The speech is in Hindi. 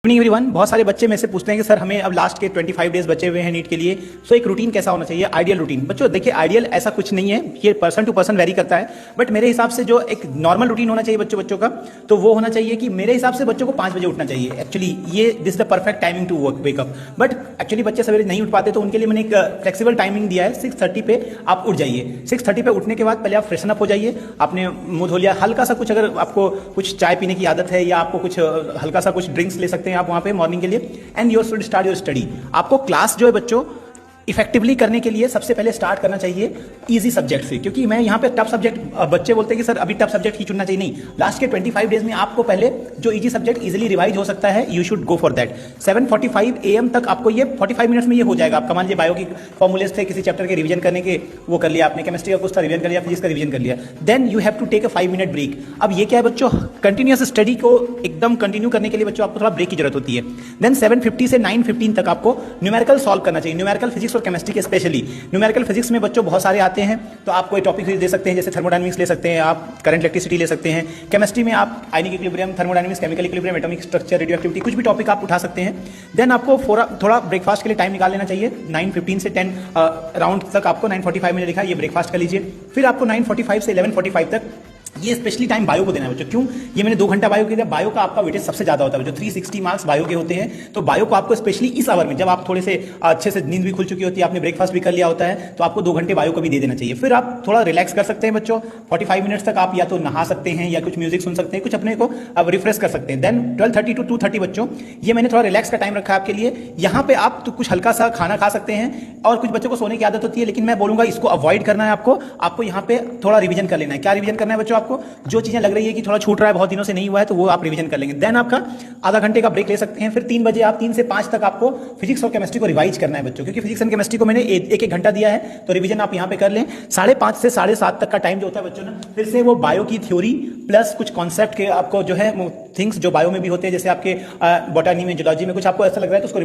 Evening everyone. बहुत सारे बच्चे में से पूछते हैं कि सर हमें अब लास्ट के 25 डेज बचे हुए हैं नीट के लिए, सो एक रूटीन कैसा होना चाहिए, आइडियल रूटीन। बच्चों देखिए, आइडियल ऐसा कुछ नहीं है, ये पर्सन टू पर्सन वेरी करता है, बट मेरे हिसाब से जो एक नॉर्मल रूटीन होना चाहिए बच्चों का, तो वो होना चाहिए कि मेरे हिसाब से बच्चों को 5 बजे उठना चाहिए। एक्चुअली ये this the perfect timing to wake up, but actually बच्चे सवेरे नहीं उठ पाते, तो उनके लिए मैंने एक फ्लेक्सिबल टाइमिंग दिया है। 6:30 पे आप उठ जाइए। 6:30 पे उठने के बाद पहले आप फ्रेशन अप हो जाइए, आपने मुंह धो लिया, हल्का सा कुछ, अगर आपको कुछ चाय पीने की आदत है या आपको कुछ हल्का सा कुछ ड्रिंक्स ले सकते हैं आप वहाँ पे मॉर्निंग के लिए, and your should start your study. आपको क्लास जो है बच्चों इफेक्टिवली करने के लिए सबसे पहले स्टार्ट करना चाहिए इजी सब्जेक्ट से, क्योंकि मैं यहाँ पे टफ सब्जेक्ट, बच्चे बोलते हैं कि सर अभी टफ सब्जेक्ट ही चुनना चाहिए। नहीं, लास्ट के 25 डेज में आपको पहले जो इजी सब्जेक्ट इजीली रिवाइज हो सकता है, you should go for that. 7:45 AM तक आपको ये 45 मिनट्स में ये हो जाएगा। आपका मान लीजिए बायो की फॉर्मूलेस थे, किसी चैप्टर के रिवीजन करने के, वो कर लिया आपने, केमिस्ट्री का कुछ था रिवीजन कर लिया, फिजिक्स का रिवीजन कर लिया, then you have to take a 5 minute break. अब ये क्या है बच्चों, कंटिन्यूअस स्टडी को एकदम कंटिन्यू करने के लिए बच्चों आपको थोड़ा ब्रेक की जरूरत होती है। देन 7:50 से 9:15 तक आपको न्यूमेरिकल सॉल्व करना चाहिए, न्यूमेरिकल फिजिक्स और केमिस्ट्री के स्पेशली। न्यूमेरिकल फिजिक्स में बच्चों बहुत सारे आते हैं, तो आप कोई टॉपिक दे सकते हैं, जैसे थर्मोडायनामिक्स ले सकते हैं, आप करंट इलेक्ट्रिसिटी ले सकते हैं। केमिस्ट्री में आप ionic equilibrium, thermodynamics, chemical equilibrium, atomic structure, radioactivity, कुछ भी टॉपिक आप उठा सकते हैं। देन आपको थोड़ा ब्रेकफास्ट के लिए टाइम निकाल लेना चाहिए। 9:15 से 10 राउंड तक आपको 9:45 में लिखा है, ये ब्रेकफास्ट कर लीजिए। फिर आपको 9:45 से 11:45 तक ये स्पेशली टाइम बायो को देना है बच्चों। क्यों? ये मैंने 2 घंटा बायो किया, बायो का आपका वेटेज सबसे ज्यादा होता है, जो 360 मार्क्स बायो के होते हैं, तो बायो को आपको स्पेशली इस आवर में, जब आप थोड़े से अच्छे से नींद भी खुल चुकी होती है, आपने ब्रेकफास्ट भी कर लिया होता है, तो आपको 2 घंटे बायो को भी दे देना चाहिए। फिर आप थोड़ा रिलैक्स कर सकते हैं बच्चों। 45 मिनट्स तक आप या तो नहा सकते हैं या कुछ म्यूजिक सुन सकते हैं, कुछ अपने को अब रिफ्रेश कर सकते हैं। देन 12:30 to 2:30 बच्चों, ये मैंने थोड़ा रिलैक्स का टाइम रखा है आपके लिए। यहाँ पे आप तो कुछ हल्का सा खाना खा सकते हैं, और कुछ बच्चों को सोने की आदत होती है, लेकिन मैं बोलूंगा इसको अवॉइड करना है आपको यहाँ पे थोड़ा रिवीजन कर लेना है। क्या रिवीजन करना है बच्चों? आपको जो चीजें लग रही है कि थोड़ा छूट रहा है, बहुत दिनों से नहीं हुआ है, तो वो आप रिवीजन कर लेंगे। देन आपका आधा घंटे का ब्रेक ले सकते हैं। फिर 3 बजे आप 3 से 5 तक आपको फिजिक्स और केमिस्ट्री को रिवाइज करना है बच्चों, क्योंकि फिजिक्स एंड केमिस्ट्री को मैंने एक घंटा दिया है, तो रिवीजन आप यहाँ पे कर लें। 5:30 से 7:30 तक का टाइम जो होता है बच्चों ना, फिर से वो बायो की थ्योरी प्लस कुछ कॉन्सेप्ट के आपको जो है थिंग्स जो बायो में भी होते हैं, जैसे आपके बॉटनी में, जूलॉजी में कुछ आपको ऐसा लग रहा है तो उसको